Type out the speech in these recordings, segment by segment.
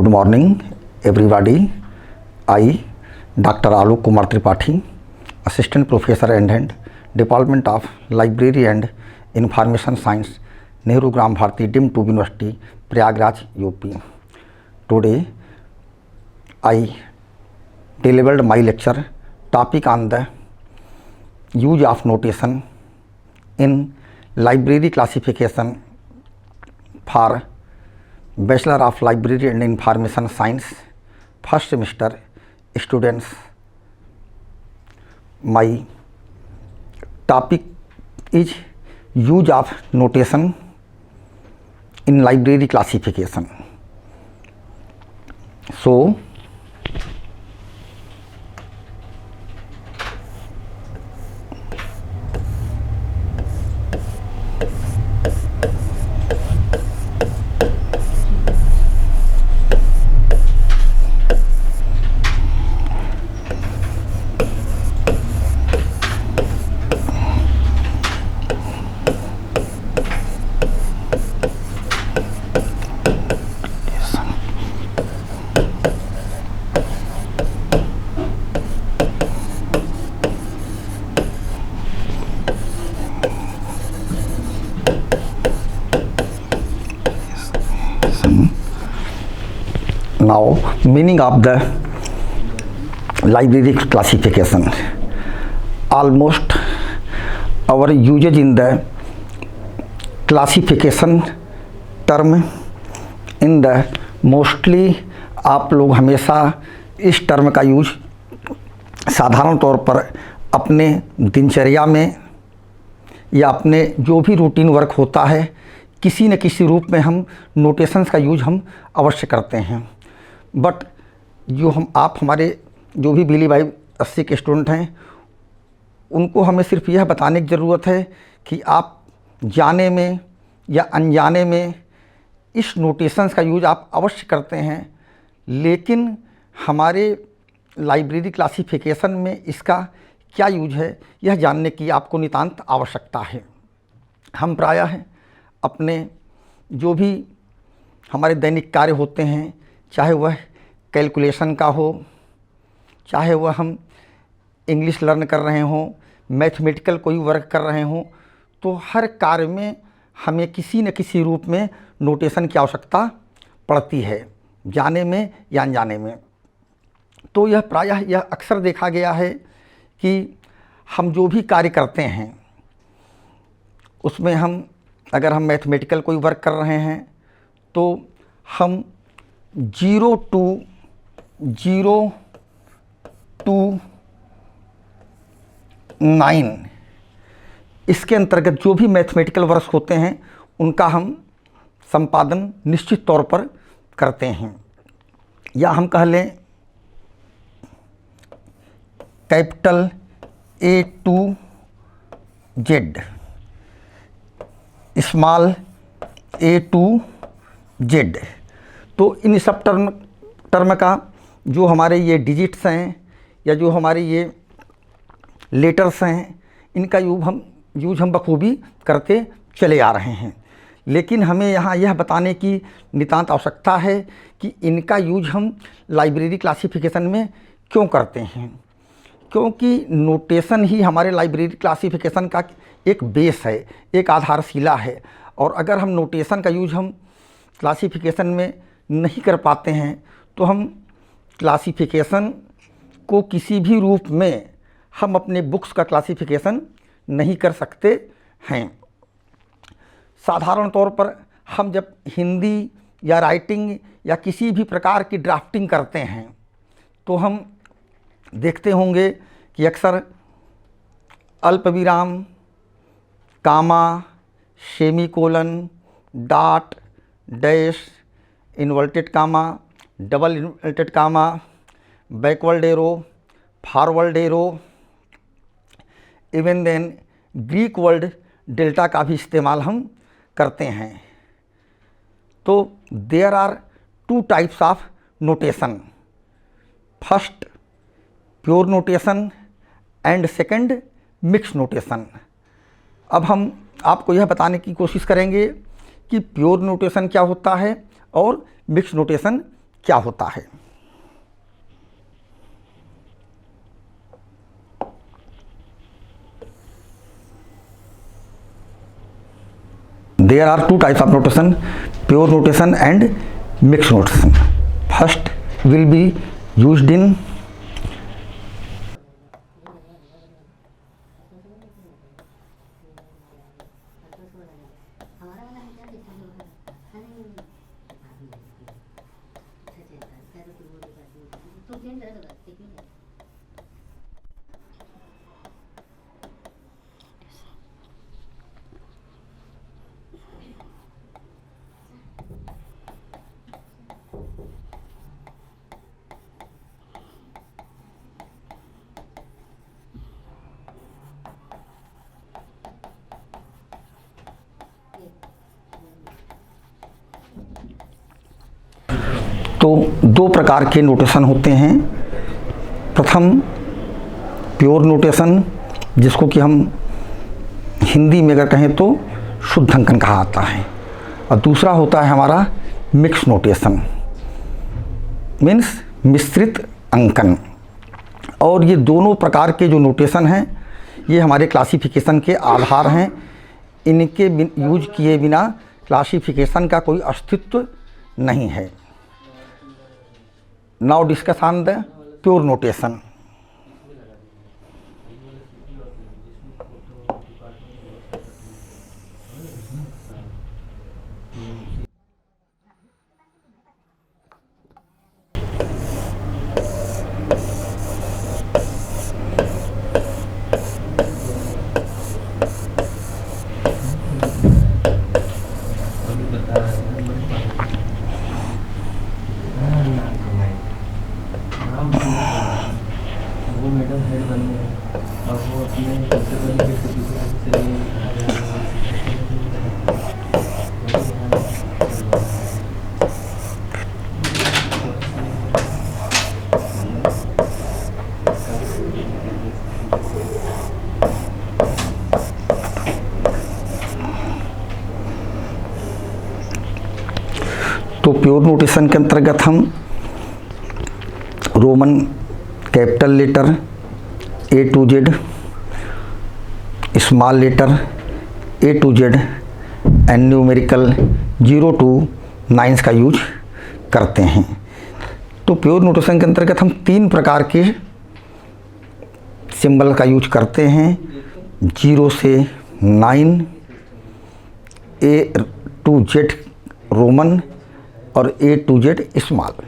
Good morning, everybody. I, Dr. Alok Kumar Tripathi, Assistant Professor and Department of Library and Information Science, Nehru Gram Bharati Dim Tube University, Prayagraj, UP. Today, I delivered my lecture topic on the use of notation in library classification for Bachelor of Library and Information Science first semester students. My topic is use of notation in library classification. So now meaning of the library classification. Almost our usage in the classification term in the mostly आप लोग हमेशा इस term का use साधारण तौर पर अपने दिनचर्या में या अपने जो भी रूटीन वर्क होता है किसी न किसी रूप में हम नोटेशंस का यूज हम अवश्य करते हैं। बट जो हमारे जो भी बिली भाई 80 के स्टूडेंट हैं उनको हमें सिर्फ यह बताने की ज़रूरत है कि आप जाने में या अनजाने में इस नोटेशंस का यूज आप अवश्य करते हैं, लेकिन हमारे लाइब्रेरी क्लासिफिकेशन में इसका क्या यूज है यह जानने की आपको नितांत आवश्यकता है। हम प्रायः अपने जो भी हमारे दैनिक कार्य होते हैं, चाहे वह कैलकुलेशन का हो, चाहे वह हम इंग्लिश लर्न कर रहे हों, मैथमेटिकल कोई वर्क कर रहे हों, तो हर कार्य में हमें किसी न किसी रूप में नोटेशन की आवश्यकता पड़ती है, जाने में या अनजाने में। तो यह प्रायः यह अक्सर देखा गया है कि हम जो भी कार्य करते हैं उसमें अगर हम मैथमेटिकल कोई वर्क कर रहे हैं तो हम 0 to 9 इसके अंतर्गत जो भी मैथमेटिकल वर्क होते हैं उनका हम संपादन निश्चित तौर पर करते हैं। या हम कह लें capital A to Z, small a to z। तो इन सब टर्म का जो हमारे ये डिजिट्स हैं या जो हमारे ये लेटर्स हैं इनका यूज हम बखूबी करते चले आ रहे हैं। लेकिन हमें यहाँ यह बताने की नितांत आवश्यकता है कि इनका यूज हम लाइब्रेरी क्लासिफिकेशन में क्यों करते हैं, क्योंकि नोटेशन ही हमारे लाइब्रेरी क्लासिफिकेशन का एक बेस है, एक आधारशिला है। और अगर हम नोटेशन का यूज हम क्लासिफिकेशन में नहीं कर पाते हैं तो हम क्लासिफिकेशन को किसी भी रूप में हम अपने बुक्स का क्लासिफिकेशन नहीं कर सकते हैं। साधारण तौर पर हम जब हिंदी या राइटिंग या किसी भी प्रकार की ड्राफ्टिंग करते हैं तो हम देखते होंगे कि अक्सर अल्पविराम, comma, semicolon, dot, dash, inverted comma, double inverted comma, backward arrow, forward arrow, even then Greek word delta का भी इस्तेमाल हम करते हैं। तो there are 2 types of notation, first pure notation and second mix notation. अब हम आपको यह बताने की कोशिश करेंगे कि प्योर नोटेशन क्या होता है और मिक्स नोटेशन क्या होता है। There are two types of notation, pure notation and mixed notation. First will be used in तो दो प्रकार के नोटेशन होते हैं। प्रथम प्योर नोटेशन, जिसको कि हम हिंदी में अगर कहें तो शुद्ध अंकन कहा जाता है, और दूसरा होता है हमारा मिक्स नोटेशन, मीन्स मिश्रित अंकन। और ये दोनों प्रकार के जो नोटेशन हैं ये हमारे क्लासिफिकेशन के आधार हैं। इनके यूज किए बिना क्लासिफिकेशन का कोई अस्तित्व नहीं है। Now discuss on the pure notation. तो प्योर नोटेशन के अंतर्गत हम Roman capital letter A to Z, small letter A to Z and numerical 0 to 9 का यूज करते हैं। तो प्योर नोटेशन के अंतर्गत हम 3 प्रकार के सिंबल का यूज करते हैं, 0 से 9, A to Z रोमन और A to Z small.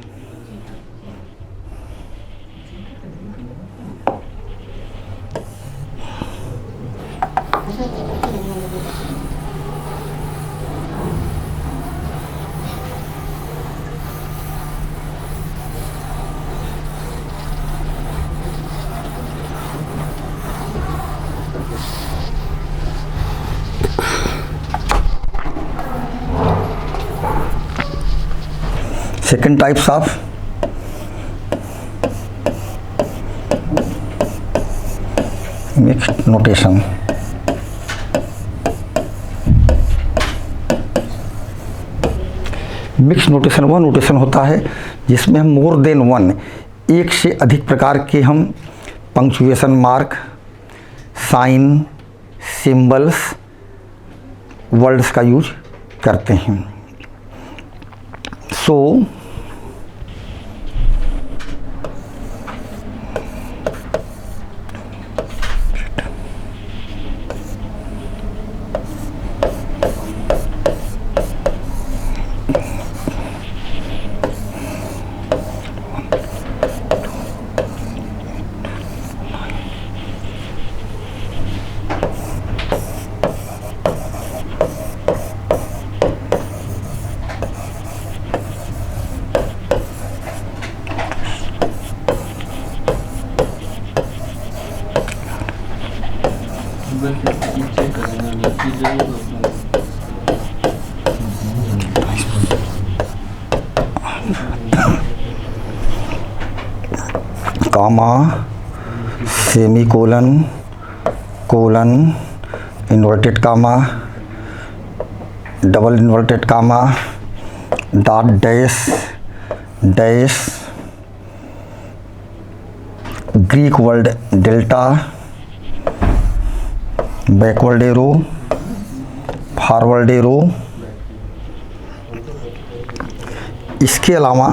Second types of mixed notation. Mix notation वह नोटेशन होता है जिसमें हम मोर देन वन, एक से अधिक प्रकार के हम punctuation mark, sign, symbols, words का यूज करते हैं। So comma, semicolon, colon, inverted comma, double inverted comma, dot dash, dash Greek word delta, backward arrow, forward arrow. इसके अलावा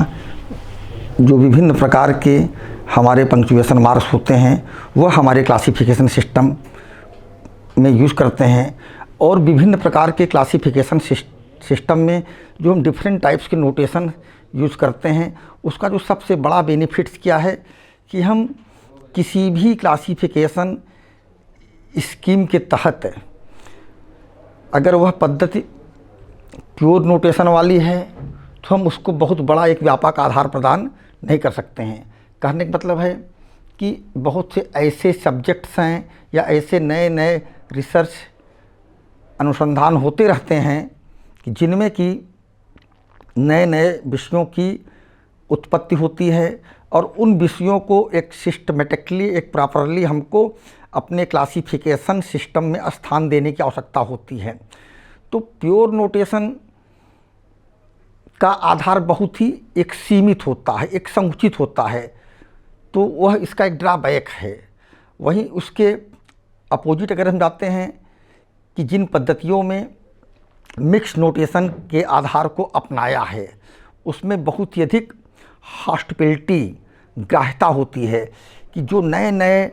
जो विभिन्न प्रकार के हमारे पंक्चुएशन मार्क्स होते हैं वह हमारे क्लासिफिकेशन सिस्टम में यूज़ करते हैं। और विभिन्न प्रकार के क्लासिफिकेशन सिस्टम में जो हम डिफरेंट टाइप्स के नोटेशन यूज़ करते हैं, उसका जो सबसे बड़ा बेनिफिट्स क्या है कि हम किसी भी क्लासिफिकेशन स्कीम के तहत अगर वह पद्धति प्योर नोटेशन वाली है तो हम उसको बहुत बड़ा एक व्यापक आधार प्रदान नहीं कर सकते हैं। कहने का मतलब है कि बहुत से ऐसे सब्जेक्ट्स हैं या ऐसे नए नए रिसर्च अनुसंधान होते रहते हैं कि जिनमें कि नए नए विषयों की उत्पत्ति होती है और उन विषयों को एक सिस्टमेटिकली, एक प्रॉपरली हमको अपने क्लासिफिकेशन सिस्टम में स्थान देने की आवश्यकता होती है। तो प्योर नोटेशन का आधार बहुत ही एक सीमित होता है, एक संकुचित होता है, तो वह इसका एक ड्रॉबैक है। वहीं उसके अपोजिट अगर हम जाते हैं कि जिन पद्धतियों में मिक्स नोटेशन के आधार को अपनाया है उसमें बहुत ही अधिक हॉस्टिलिटी, ग्राह्यता होती है कि जो नए नए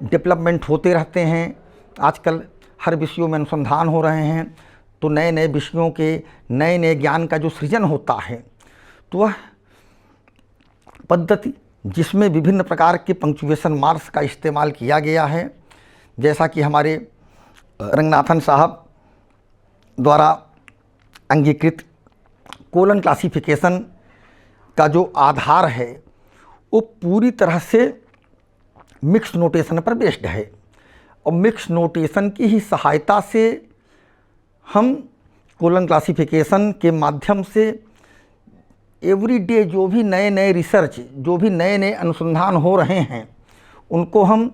डेवलपमेंट होते रहते हैं, आजकल हर विषयों में अनुसंधान हो रहे हैं, तो नए नए विषयों के नए नए ज्ञान का जो सृजन होता है, तो वह पद्धति जिसमें विभिन्न प्रकार के पंक्चुएशन मार्क्स का इस्तेमाल किया गया है, जैसा कि हमारे रंगनाथन साहब द्वारा अंगीकृत कोलन क्लासिफिकेशन का जो आधार है वो पूरी तरह से मिक्स नोटेशन पर बेस्ड है। और मिक्स नोटेशन की ही सहायता से हम कोलन क्लासिफिकेशन के माध्यम से एवरीडे जो भी नए नए रिसर्च, जो भी नए नए अनुसंधान हो रहे हैं, उनको हम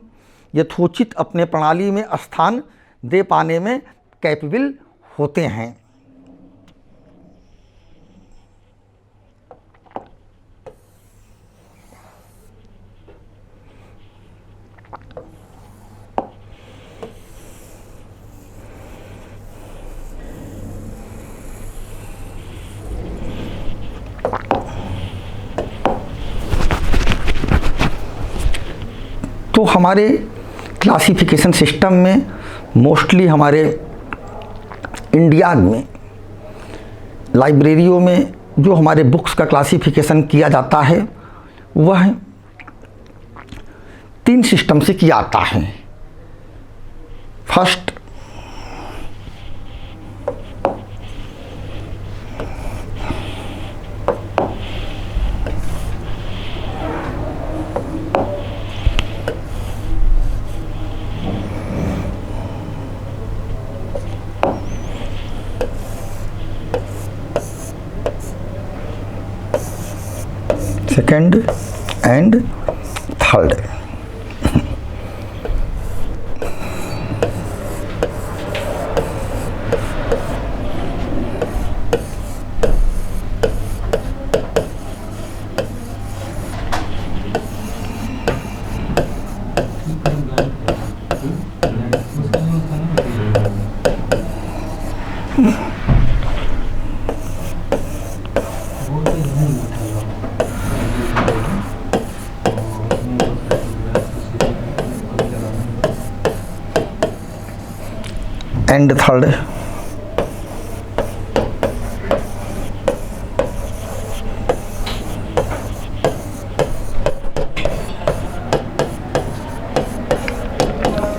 यथोचित अपने प्रणाली में स्थान दे पाने में कैपेबल होते हैं। तो हमारे क्लासिफिकेशन सिस्टम में मोस्टली हमारे इंडिया में लाइब्रेरियों में जो हमारे बुक्स का क्लासिफिकेशन किया जाता है वह 3 सिस्टम से किया जाता है। First, second and third. And third,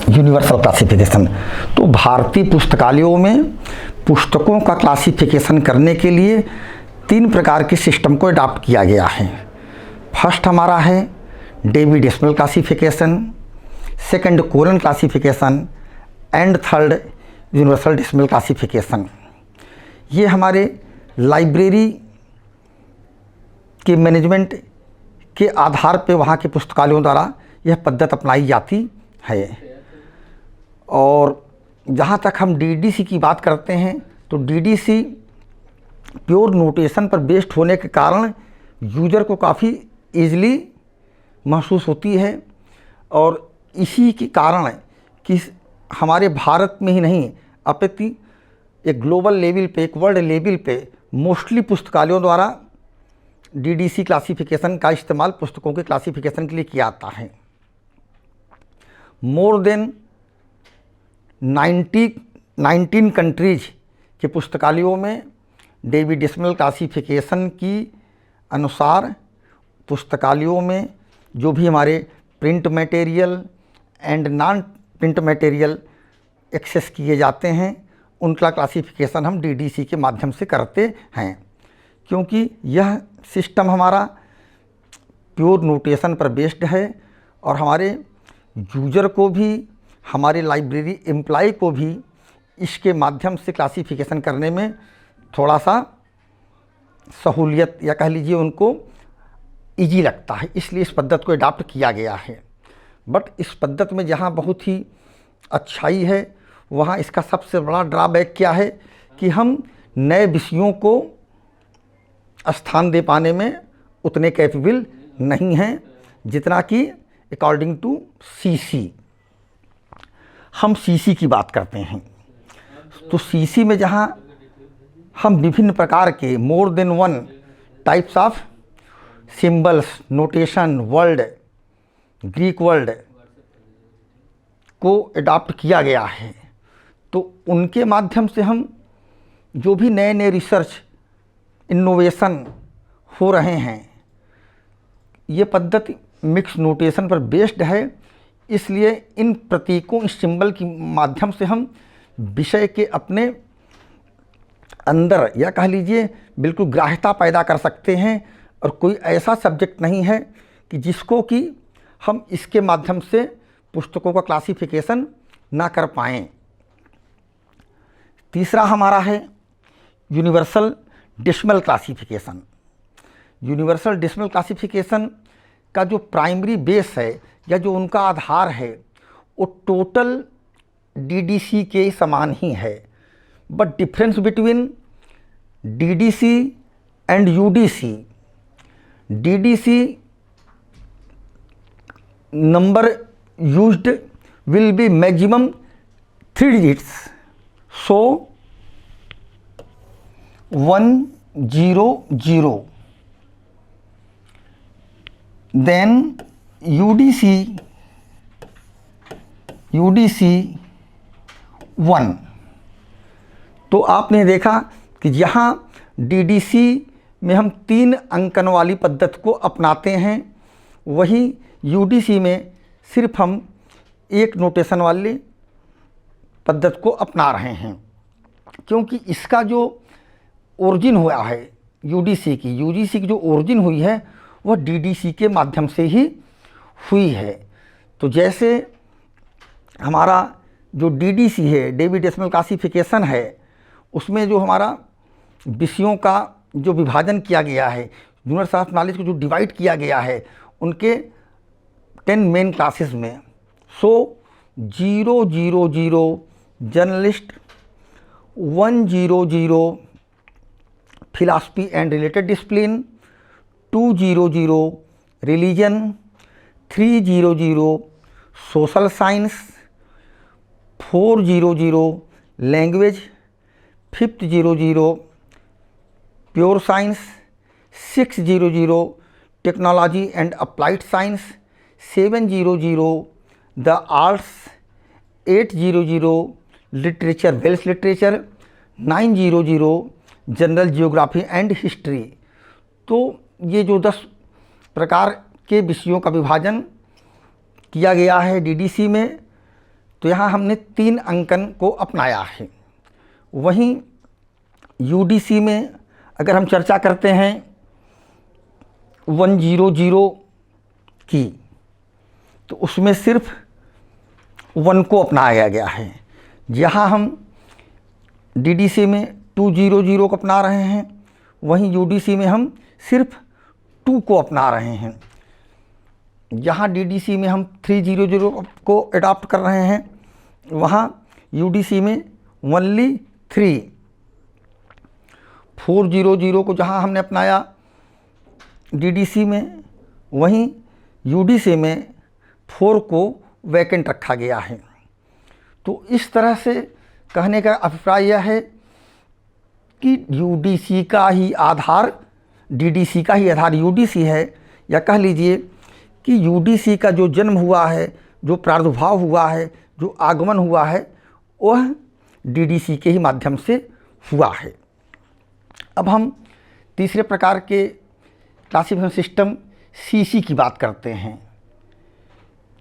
universal classification. तो भारतीय पुस्तकालयों में पुस्तकों का क्लासिफिकेशन करने के लिए 3 प्रकार के सिस्टम को अडॉप्ट किया गया है। फर्स्ट हमारा है Dewey decimal classification, second colon classification and third universal decimal classification. ये हमारे लाइब्रेरी के मैनेजमेंट के आधार पे वहाँ के पुस्तकालयों द्वारा यह पद्धति अपनाई जाती है। और जहाँ तक हम डीडीसी की बात करते हैं तो डीडीसी प्योर नोटेशन पर बेस्ड होने के कारण यूज़र को काफ़ी ईज़िली महसूस होती है। और इसी के कारण कि हमारे भारत में ही नहीं अपितु एक ग्लोबल लेवल पे, एक वर्ल्ड लेवल पे मोस्टली पुस्तकालयों द्वारा डीडीसी क्लासिफिकेशन का इस्तेमाल पुस्तकों के क्लासिफिकेशन के लिए किया जाता है। मोर देन 19 कंट्रीज के पुस्तकालयों में डेविड डेसिमल क्लासिफिकेशन की अनुसार पुस्तकालयों में जो भी हमारे print material and non print material access किए जाते हैं उनका क्लासिफिकेशन हम डीडीसी के माध्यम से करते हैं, क्योंकि यह सिस्टम हमारा प्योर नोटेशन पर बेस्ड है और हमारे यूज़र को भी, हमारे लाइब्रेरी एम्प्लॉय को भी इसके माध्यम से क्लासिफिकेशन करने में थोड़ा सा सहूलियत या कह लीजिए उनको इजी लगता है, इसलिए इस पद्धति को अडॉप्ट किया गया है। बट इस पद्धति में जहाँ बहुत ही अच्छाई है वहाँ इसका सबसे बड़ा ड्रॉबैक क्या है कि हम नए विषयों को स्थान दे पाने में उतने कैपेबल नहीं हैं जितना कि अकॉर्डिंग टू सीसी। हम सीसी की बात करते हैं तो सीसी में जहाँ हम विभिन्न प्रकार के more than one types of symbols, notation, word, Greek word को अडॉप्ट किया गया है, तो उनके माध्यम से हम जो भी नए नए रिसर्च इनोवेशन हो रहे हैं, ये पद्धति मिक्स नोटेशन पर बेस्ड है। इसलिए इन प्रतीकों, इस सिंबल के माध्यम से हम विषय के अपने अंदर या कह लीजिए बिल्कुल ग्राह्यता पैदा कर सकते हैं और कोई ऐसा सब्जेक्ट नहीं है कि जिसको कि हम इसके माध्यम से पुस्तकों का क्लासिफिकेशन ना कर पाएँ। तीसरा हमारा है universal decimal classification. Universal decimal classification का जो प्राइमरी बेस है या जो उनका आधार है वो टोटल डीडीसी के समान ही है, but difference between DDC and UDC, DDC number used will be maximum 3 digits, so 100, then UDC 1। तो आपने देखा कि यहाँ डीडीसी में हम 3 अंकन वाली पद्धति को अपनाते हैं, वही यूडीसी में सिर्फ हम एक नोटेशन वाली पद्धति को अपना रहे हैं, क्योंकि इसका जो ओरिजिन हुआ है यूडीसी की जो ओरिजिन हुई है वह डीडीसी के माध्यम से ही हुई है। तो जैसे हमारा जो डीडीसी है, डेविड डेसिमल क्लासिफिकेशन है, उसमें जो हमारा विषयों का जो विभाजन किया गया है, यूनिवर्स ऑफ नॉलेज को जो डिवाइड किया गया है उनके 10 मेन क्लासेस में, so 000 journalist, 100 philosophy and related discipline, 200 religion, 300 social science, 400 language, 500 pure science, 600 technology and applied science, 700 the arts, 800 literature, wells literature, 900 general geography and history. तो ये जो 10 प्रकार के विषयों का विभाजन किया गया है डीडीसी में, तो यहाँ हमने 3 अंकन को अपनाया है। वहीं यूडीसी में अगर हम चर्चा करते हैं 100 की, तो उसमें सिर्फ 1 को अपनाया गया है। जहाँ हम डीडीसी में 200 को अपना रहे हैं, वहीं यूडीसी में हम सिर्फ 2 को अपना रहे हैं। जहाँ डीडीसी में हम 300 को अडॉप्ट कर रहे हैं, वहाँ यूडीसी में ओनली 3। 400 को जहाँ हमने अपनाया डीडीसी में, वहीं यूडीसी में 4 को वैकेंट रखा गया है। तो इस तरह से कहने का अभिप्राय यह है कि यूडीसी का ही आधार, डीडीसी का ही आधार यूडीसी है, या कह लीजिए कि यूडीसी का जो जन्म हुआ है, जो प्रादुर्भाव हुआ है, जो आगमन हुआ है, वह डीडीसी के ही माध्यम से हुआ है। अब हम तीसरे प्रकार के क्लासिफिकेशन सिस्टम सीसी की बात करते हैं,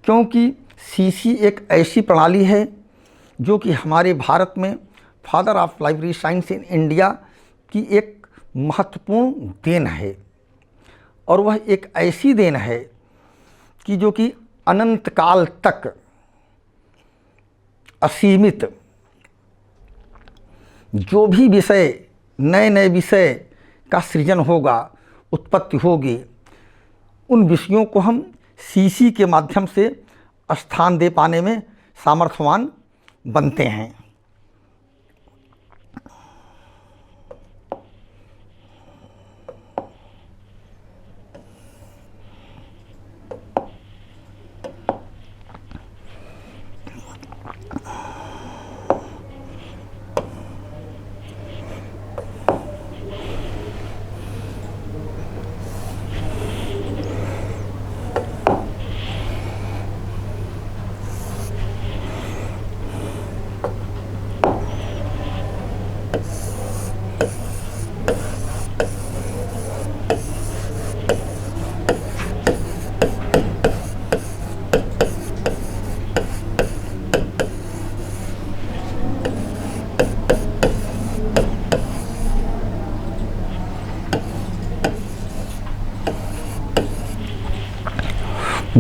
क्योंकि सीसी एक ऐसी प्रणाली है जो कि हमारे भारत में father of library science in India की एक महत्वपूर्ण देन है। और वह एक ऐसी देन है कि जो कि अनंत काल तक असीमित जो भी विषय, नए नए विषय का सृजन होगा, उत्पत्ति होगी, उन विषयों को हम सीसी के माध्यम से स्थान दे पाने में सामर्थ्यवान बनते हैं।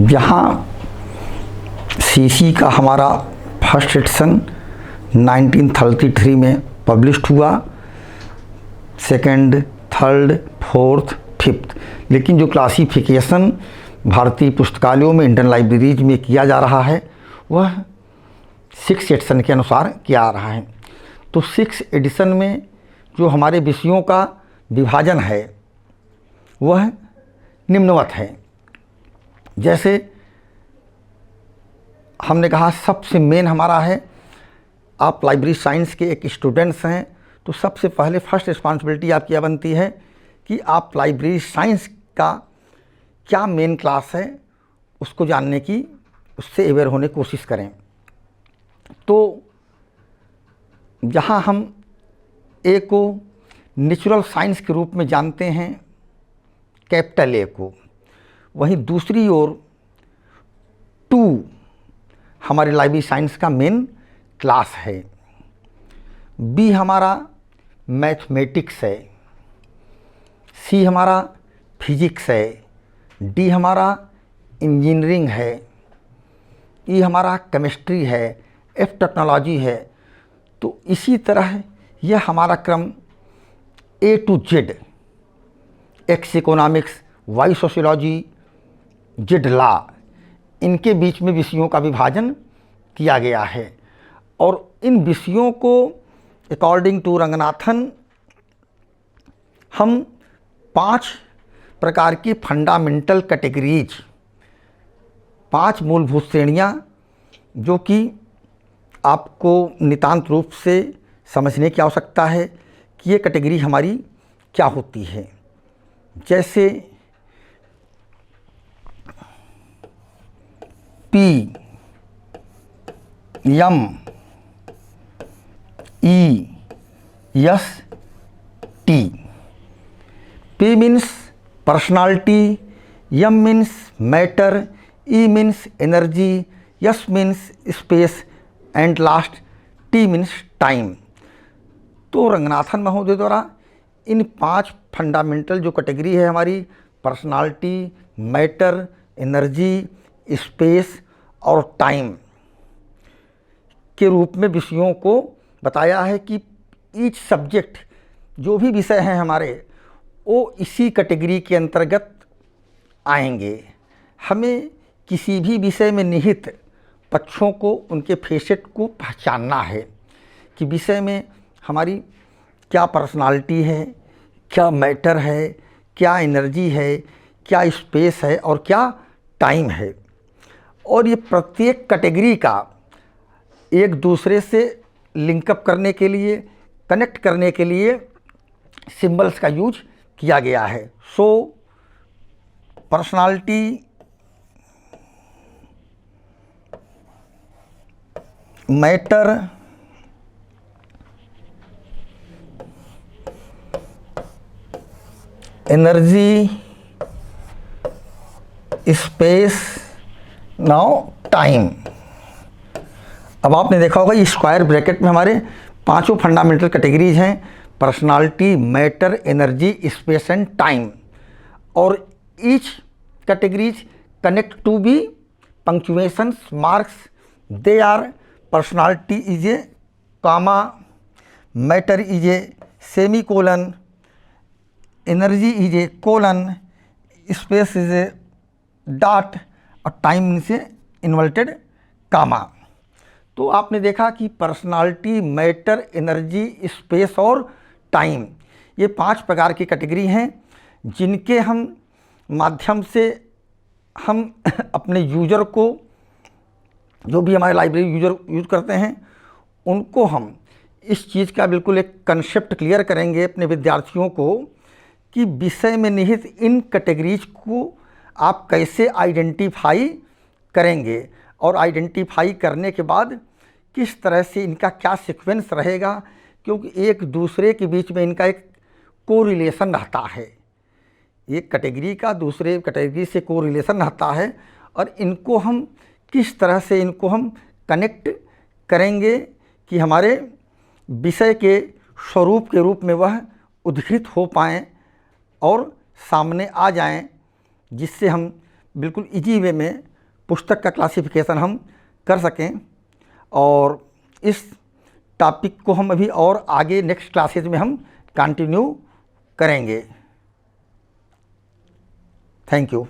यहाँ सीसी का हमारा फर्स्ट एडिशन 1933 में पब्लिश्ड हुआ, सेकंड, थर्ड, फोर्थ, फिफ्थ, लेकिन जो क्लासिफिकेशन भारतीय पुस्तकालयों में, इंडियन लाइब्रेरीज में किया जा रहा है, वह 6 एडिशन के अनुसार किया जा रहा है। तो 6 एडिशन में जो हमारे विषयों का विभाजन है वह निम्नवत है। जैसे हमने कहा, सबसे मेन हमारा है, आप लाइब्रेरी साइंस के एक स्टूडेंट्स हैं, तो सबसे पहले फर्स्ट रिस्पॉन्सिबिलिटी आपकी यह बनती है कि आप लाइब्रेरी साइंस का क्या मेन क्लास है उसको जानने की, उससे अवेयर होने की कोशिश करें। तो जहाँ हम ए को नेचुरल साइंस के रूप में जानते हैं, कैपिटल ए को, वहीं दूसरी ओर 2 हमारे लाइब्रेरी साइंस का मेन क्लास है। बी हमारा मैथमेटिक्स है, सी हमारा फिजिक्स है, डी हमारा इंजीनियरिंग है, ई हमारा केमिस्ट्री है, एफ टेक्नोलॉजी है। तो इसी तरह यह हमारा क्रम A to Z, X economics, Y sociology, Z law, इनके बीच में विषयों का विभाजन किया गया है। और इन विषयों को अकॉर्डिंग टू रंगनाथन हम 5 प्रकार की फंडामेंटल कैटेगरीज, 5 मूलभूत श्रेणियाँ, जो कि आपको नितांत रूप से समझने की आवश्यकता है कि ये कैटेगरी हमारी क्या होती है। जैसे P, M, E, S, T. P means personality, M means matter, E means energy, S means space and last T means time. तो रंगनाथन महोदय द्वारा इन 5 फंडामेंटल जो कैटेगरी है हमारी, पर्सनालिटी, मैटर, एनर्जी, स्पेस और टाइम के रूप में विषयों को बताया है कि ईच सब्जेक्ट, जो भी विषय हैं हमारे, वो इसी कैटेगरी के अंतर्गत आएंगे। हमें किसी भी विषय में निहित पक्षों को, उनके फेसेट को पहचानना है कि विषय में हमारी क्या पर्सनालिटी है, क्या मैटर है, क्या एनर्जी है, क्या स्पेस है और क्या टाइम है। और ये प्रत्येक कैटेगरी का एक दूसरे से लिंकअप करने के लिए, कनेक्ट करने के लिए सिंबल्स का यूज किया गया है। So personality, matter, energy, space, now time. अब आपने देखा होगा ये स्क्वायर ब्रैकेट में हमारे पांचों फंडामेंटल कैटेगरीज हैं, personality, matter, energy, space and time. और each categories connect to be punctuations marks. They are personality is a comma, matter is a semi colon, energy is a colon, space is a dot और time से inverted comma. तो आपने देखा कि personality, matter, energy, space और time, ये 5 प्रकार की कैटेगरी हैं जिनके हम माध्यम से हम अपने यूज़र को, जो भी हमारे लाइब्रेरी यूज़र यूज़ करते हैं, उनको हम इस चीज़ का बिल्कुल एक कंसेप्ट क्लियर करेंगे अपने विद्यार्थियों को कि विषय में निहित इन कैटेगरीज को आप कैसे आइडेंटिफाई करेंगे और आइडेंटिफाई करने के बाद किस तरह से इनका क्या सीक्वेंस रहेगा, क्योंकि एक दूसरे के बीच में इनका एक कोरिलेशन रहता है। एक कैटेगरी का दूसरे कैटेगरी से कोरिलेशन रहता है और इनको हम किस तरह से इनको हम कनेक्ट करेंगे कि हमारे विषय के स्वरूप के रूप में वह उद्धृत हो पाएँ और सामने आ जाएं, जिससे हम बिल्कुल इजी वे में पुस्तक का क्लासिफिकेशन हम कर सकें। और इस टॉपिक को हम अभी और आगे नेक्स्ट क्लासेज में हम कंटिन्यू करेंगे। Thank you.